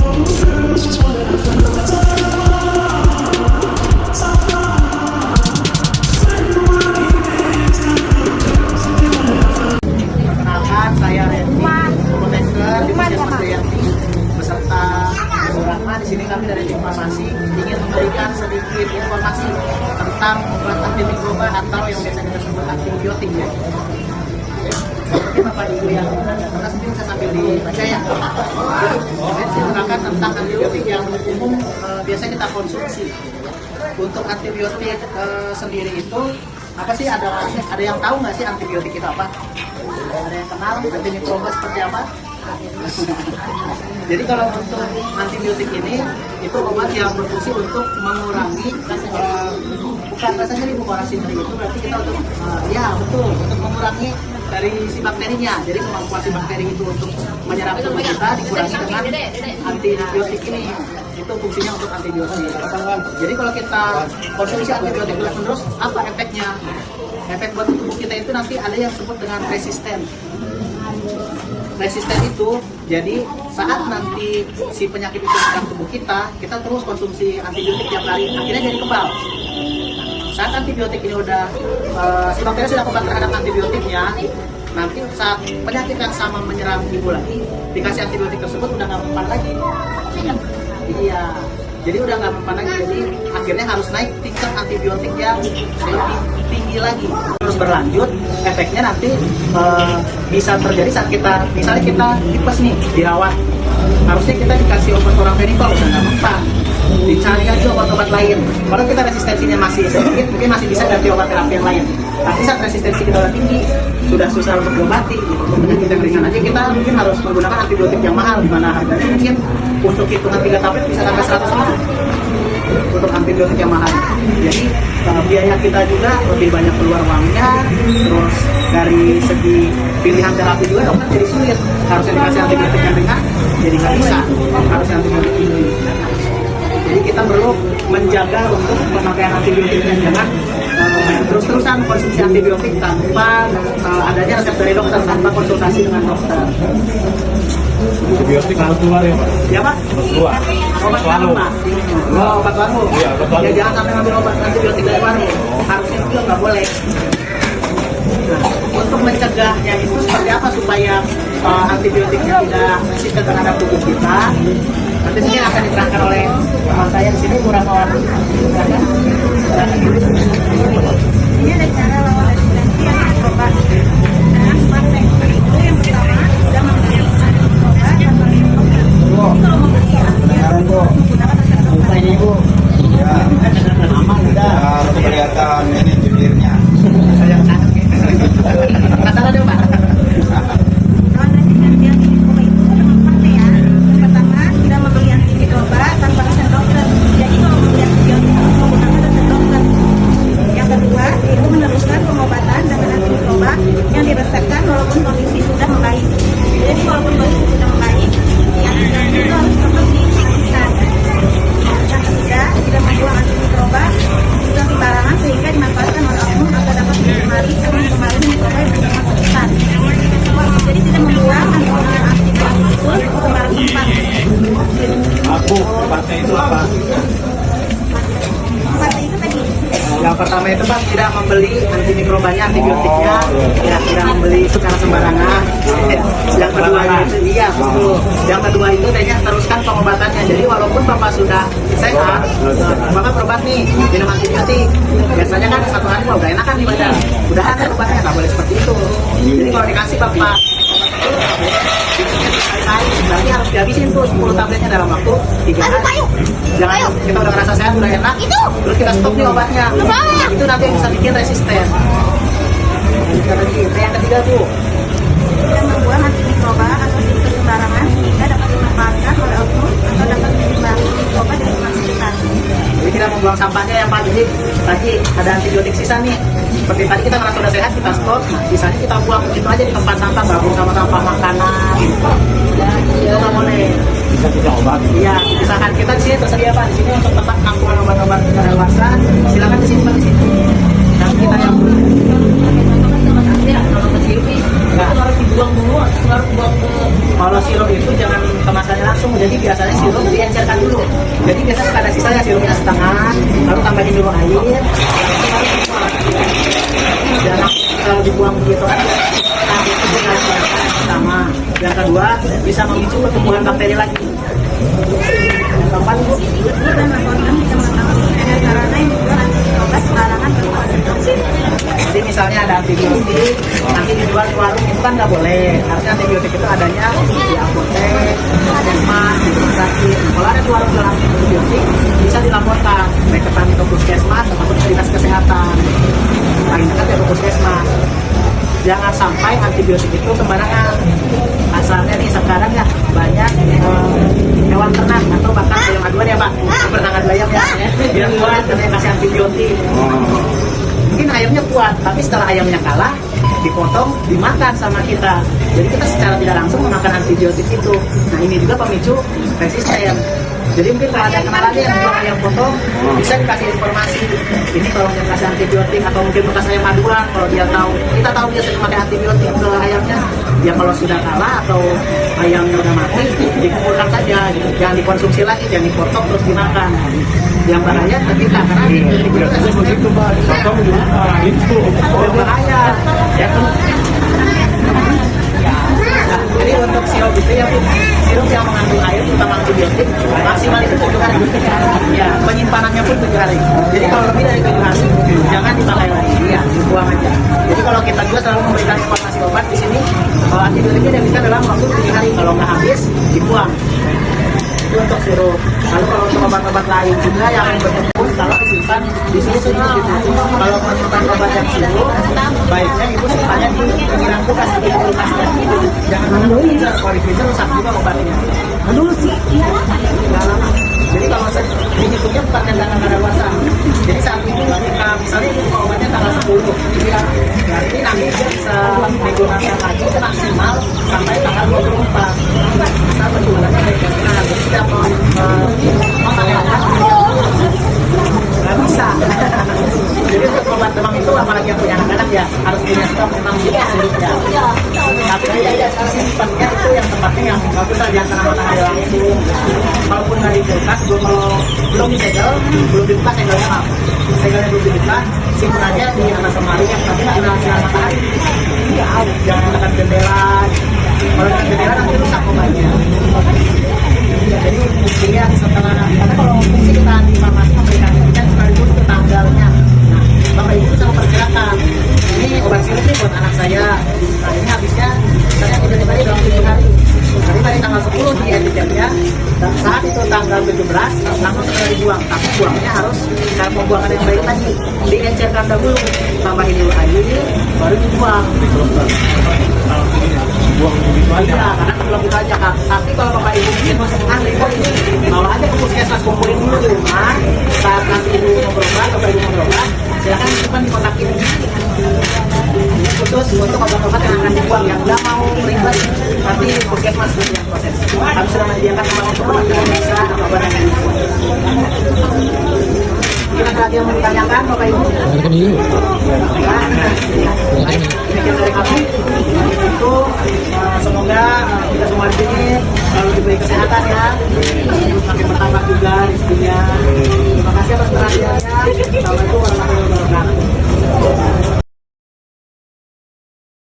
Perkenalkan, saya Randy, Apoteker di Puskesmas Dayanti beserta beberapa di sini kami dari tim farmasi ingin memberikan sedikit informasi tentang obat antimikroba atau yang biasa kita sebut antibiotik ya. Seperti Bapak Ibu yang ada sendiri bisa sambil dibaca ya. Jadi saya menerangkan tentang antibiotik yang umum biasa kita konsumsi. Untuk antibiotik sendiri itu apa sih, ada yang tahu nggak sih antibiotik itu apa? Ada yang kenal antimikroba seperti apa? Jadi kalau untuk antibiotik ini itu obat yang berfungsi untuk mengurangi bukan rasanya di bukan sendiri itu berarti kita untuk ya betul untuk mengurangi dari si bakterinya. Jadi kemampuan si bakteri itu untuk menyerap tubuh kita dikurangi dengan antibiotik ini. Itu fungsinya untuk antibiotik. Jadi kalau kita konsumsi antibiotik terus apa efeknya? Efek buat tubuh kita itu nanti ada yang disebut dengan resisten. Resisten itu jadi saat nanti si penyakit itu menyerang tubuh kita terus konsumsi antibiotik tiap hari, akhirnya jadi kebal. Saat antibiotik ini udah si bakteri sudah kebal terhadap antibiotiknya, nanti saat penyakit yang sama menyerang ibu lagi, dikasih antibiotik tersebut udah nggak mempan lagi. Iya, jadi udah nggak mempan lagi, jadi akhirnya harus naik tingkat antibiotik yang lebih tinggi lagi. Terus berlanjut, efeknya nanti bisa terjadi saat kita, misalnya kita tipes nih, dirawat. Harusnya kita dikasih obat klorafenibal, udah nggak mempan. Dicari aja obat-obat lain. Kalau kita resistensinya masih sedikit, mungkin masih bisa ganti obat terapi yang lain. Tapi saat resistensi kita udah tinggi, sudah susah untuk diobati. Untuk penyakit yang ringan aja kita mungkin harus menggunakan antibiotik yang mahal, di mana harganya mungkin untuk hitungan 3 tablet bisa sampai 100 ribu untuk antibiotik yang mahal. Jadi biaya kita juga lebih banyak keluar uangnya. Terus dari segi pilihan terapi juga dokter jadi sulit. Harusnya dikasih antibiotik yang ringan, jadi nggak bisa. Harusnya antibiotik tinggi. Jadi kita perlu menjaga untuk pemakaian antibiotik dan jangan terus-terusan konsumsi antibiotik tanpa adanya resep dari dokter, tanpa konsultasi dengan dokter. Antibiotik harus keluar ya Pak? Ya Pak? Harus keluar. Obat warung Pak? Oh, obat warung? Iya, obat warung. Ya jangan sampai ngambil obat antibiotik dari warung. Harusnya juga nggak boleh. Nah, untuk mencegahnya itu seperti apa supaya antibiotiknya tidak resisten terhadap tubuh kita? Nanti mungkin akan diterangkan oleh teman saya di sini, kurang Mawati. Ini ada cara lawan resistensi yang antibiotik dengan smart tech. Itu yang pertama sudah membeli antibiotik tanpa minum. Kalau membeli antibiotik menggunakan resep dokter. Ibu. Ya, Aman udah. harus kelihatan ini bibirnya. Saya kangen. Masalah deh Pak. Lawan resistensi antibiotik itu dengan smart tech ya. Yang pertama sudah membeli antibiotik tanpa resep dokter. Jadi kalau membeli antibiotik harus menggunakan resep dokter. Yang kedua, itu meneruskan pengobatan dengan antimikroba yang diresepkan walaupun kondisi sudah membaik. Jadi walaupun kondisi sudah membaik, antibiotik itu harus tetap diaktifkan. Yang ketiga, tidak membuang antimikroba sudah sembarangan sehingga dimanfaatkan oleh oknum agar dapat mencemari mikroba yang berkembang sekitar. Jadi tidak membuang antibiotik itu sembarang tempat. Aku, tempatnya itu apa? Tempatnya itu tadi. Yang pertama itu Pak, tidak membeli antimikrobanya, antibiotiknya, ya tidak membeli secara sembarangan. Yang kedua itu, iya betul. Yang kedua itu kayaknya teruskan pengobatannya. Jadi walaupun Bapak sudah sehat, Bapak berobat nih, minum antibiotik. Biasanya kan 1 hari udah enakan di badan. Udah ada obatnya, nggak boleh seperti itu. Jadi kalau dikasih Bapak berarti harus dihabisin tuh 10 tabletnya dalam waktu 3 hari. Jangan kita udah ngerasa sehat, udah enak, terus kita stop nih obatnya. Itu nanti bisa bikin resisten. Yang ketiga tuh, Tidak membuang antimikroba atau sisa sembarangan sehingga dapat dimanfaatkan oleh oknum atau dapat menyumbang mikroba dari lingkungan sekitar. jadi tidak membuang sampahnya ya Pak. Jadi tadi ada antibiotik sisa nih. Seperti tadi kita ngerasa udah sehat, kita stop. Nah, sisanya kita buang itu aja di tempat sampah, gabung sama sampah makanan. Itu nggak boleh. Bisa juga obat. Iya, misalkan kita di sini tersedia Pak, di sini untuk tempat penampungan obat-obat kadaluarsa, silakan disimpan di sini. Dan kita yang sirupnya kalau ke sirup itu harus dibuang dulu, harus buang ke. Kalau sirup itu jangan kemasannya langsung, jadi biasanya sirup diencerkan dulu. Jadi biasanya ada sisanya sirupnya setengah, lalu tambahin dulu air, jangan kalau dibuang begitu kan. Itu yang pertama. Yang kedua bisa memicu pertumbuhan bakteri lagi. Yang keempat Bu, dan laporkan bisa mengetahui ada sarana yang dijual antibiotik sembarangan berkuasa toksik. jadi misalnya ada antibiotik, nanti dijual di warung itu kan nggak boleh. Harusnya antibiotik itu adanya di apotek, puskesmas, di rumah sakit. Kalau ada di warung jual antibiotik, bisa dilaporkan baik ke puskesmas ataupun ke dinas kesehatan. Paling dekat ya ke puskesmas. Jangan sampai antibiotik itu sembarangan. Asalnya nih sekarang ya banyak hewan ternak atau bahkan ayam aduan ya Pak, pernah ngadu ayam ya, biar kuat katanya kasih antibiotik. Mungkin ayamnya kuat, tapi setelah ayamnya kalah, dipotong, dimakan sama kita. Jadi kita secara tidak langsung memakan antibiotik itu. Nah ini juga pemicu resisten. Jadi mungkin kalau ada kenalannya yang jual ayam potong, bisa dikasih informasi. Ini kalau dia kasih antibiotik atau mungkin bekas ayam aduan, kalau dia tahu, kita tahu dia sering pakai antibiotik ke ayamnya. Ya kalau sudah kalah atau ayamnya udah mati, dikumpulkan saja. Gitu. Jangan dikonsumsi lagi, jangan dipotong terus dimakan. Yang bahaya ketika karena antibiotik itu resisten. Itu. Berbahaya. Ya kan? Nah, jadi untuk sirup itu ya Bu, sirup yang mengandung air terutama antibiotik maksimal itu 7 hari. Ya, penyimpanannya pun 7 hari. Jadi kalau lebih dari 7 hari jangan dipakai lagi, ya dibuang aja. Jadi kalau kita juga selalu memberikan informasi obat di sini, kalau antibiotiknya dihabiskan dalam waktu 7 hari. Kalau nggak habis dibuang. Itu untuk sirup. Lalu kalau untuk obat-obat lain juga yang berkumpul kalau disimpan di sini kalau menyimpan obat yang sirup baiknya itu simpannya di pinggiran kulkas di kulkasnya itu jangan freezer, kalau di freezer rusak juga obatnya nggak lama. Jadi kalau dihitungnya bukan tanggal kadaluarsa. Jadi saat itu ketika misalnya itu obatnya tanggal 10 ya, berarti nanti dia bisa menggunakan lagi itu maksimal sampai tanggal 24. Misal penjualannya baik benar. Jadi setiap mau pakai obat nggak bisa. Jadi untuk obat demam itu apalagi yang punya anak-anak ya harus punya stok memang gitu sirupnya. Tapi ya simpannya itu yang tempatnya yang bagus saja karena matahari langsung. Walaupun nggak di kulkas, belum disegel, belum dibuka segelnya maaf. Segelnya belum dibuka, simpan aja di atas lemari yang tapi nggak kena sinar matahari. Jangan tekan jendela. Kalau tekan jendela nanti rusak obatnya. Jadi dilihat setelah karena kalau fungsi kita di farmasi memberikan kan sekaligus ke tanggalnya. Nah, Bapak Ibu bisa memperkirakan ini obat sirup ini buat anak saya. Nah, ini habisnya misalnya kita tadi dalam 7 hari. Jadi tadi tanggal 10 di etiketnya dan saat itu tanggal 17 langsung segera dibuang. Tapi buangnya harus cara pembuangan yang baik tadi. Diencerkan dahulu, tambahin dulu air, baru dibuang. Buang begitu aja. Ya, karena belum kita aja Kak. Tapi kalau Bapak Ibu mungkin repot ini, bawa aja ke puskesmas, kumpulin dulu di rumah. Saat nanti Ibu mau berobat, Bapak Ibu mau berobat, silakan simpan di kotak ini. Ini khusus untuk obat-obat yang akan dibuang yang nggak mau ribet. Nanti puskesmas yang proses. Kami sudah menyediakan tempat untuk obat yang bisa obat yang dibuang. Mungkin ada lagi yang mau ditanyakan Bapak Ibu? Baik, demikian dari kami. Itu semoga kita semua di sini selalu diberi kesehatan ya, makin bertambah juga rezekinya. Terima kasih atas perhatiannya. Assalamualaikum warahmatullahi wabarakatuh.